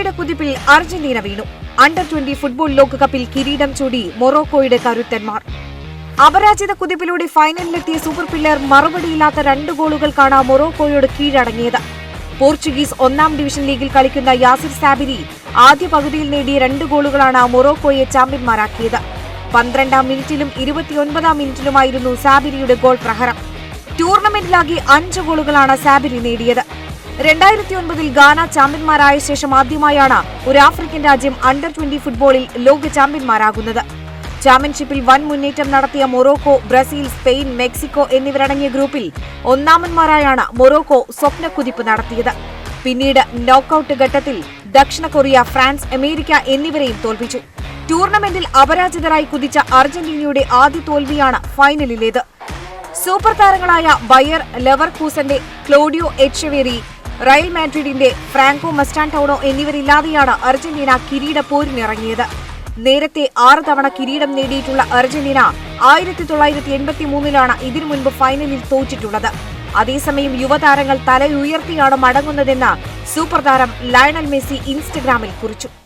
മൊറോക്കോയുടെ കുതിപ്പിൽ Argentina വീണു. അണ്ടർ-20 football ലോകകപ്പിൽ കിരീടം ചൂടി മൊറോക്കോയുടെ കരുത്തന്മാർ. അപരാജിത കുതിപ്പിലൂടെ ഫൈനലിലെത്തിയ സൂപ്പർ പില്ലർ മറുപടിയില്ലാത്ത 2 ഗോളുകൾക്കാണ് മൊറോക്കോയോട് കീഴടങ്ങിയത്. പോർച്ചുഗീസ് 1-ാം ഡിവിഷൻ ലീഗിൽ കളിക്കുന്ന യാസിർ സാബിരി ആദ്യ പകുതിയിൽ നേടിയ 2 ഗോളുകളാണ് മൊറോക്കോയെ ചാമ്പ്യന്മാരാക്കിയത്. 12-ാം മിനിറ്റിലും 29-ാം മിനിറ്റിലുമായിരുന്നു സാബിരിയുടെ ഗോൾ പ്രഹരം. ടൂർണമെന്റിലാകെ 5 ഗോളുകളാണ് സാബിരി നേടിയത്. 2009-ൽ ഗാന ചാമ്പ്യന്മാരായ ശേഷം ആദ്യമായാണ് ഒരു ആഫ്രിക്കൻ രാജ്യം അണ്ടർ-20 ഫുട്ബോളിൽ ലോക ചാമ്പ്യന്മാരാകുന്നത്. ചാമ്പ്യൻഷിപ്പിൽ വൻ മുന്നേറ്റം നടത്തിയ മൊറോക്കോ, ബ്രസീൽ, സ്പെയിൻ, മെക്സിക്കോ എന്നിവരടങ്ങിയ ഗ്രൂപ്പിൽ ഒന്നാമന്മാരായാണ് മൊറോക്കോ സ്വപ്നക്കുതിപ്പ് നടത്തിയത്. പിന്നീട് നോക്കൌട്ട് ഘട്ടത്തിൽ ദക്ഷിണ കൊറിയ, ഫ്രാൻസ്, അമേരിക്ക എന്നിവരെയും തോൽപ്പിച്ചു. ടൂർണമെന്റിൽ അപരാജിതരായി കുതിച്ച അർജന്റീനയുടെ ആദ്യ തോൽവിയാണ് ഫൈനലിലേത്. സൂപ്പർ താരങ്ങളായ ബയർ ലെവർകൂസന്റെ ക്ലോഡിയോ എച്ചെവേരി, റയൽ മാഡ്രിഡിന്റെ ഫ്രാങ്കോ മസ്റ്റാൻടോണോ എന്നിവരില്ലാതെയാണ് അർജന്റീന കിരീട പോരിനിറങ്ങിയത്. നേരത്തെ 6 തവണ കിരീടം നേടിയിട്ടുള്ള അർജന്റീന 1983-ലാണ് ഇതിനു മുൻപ് ഫൈനലിൽ തോറ്റിട്ടുള്ളത്. അതേസമയം യുവതാരങ്ങൾ തലയുയർത്തിയാണ് മടങ്ങുന്നതെന്ന് സൂപ്പർ താരം ലയണൽ മെസ്സി ഇൻസ്റ്റഗ്രാമിൽ കുറിച്ചു.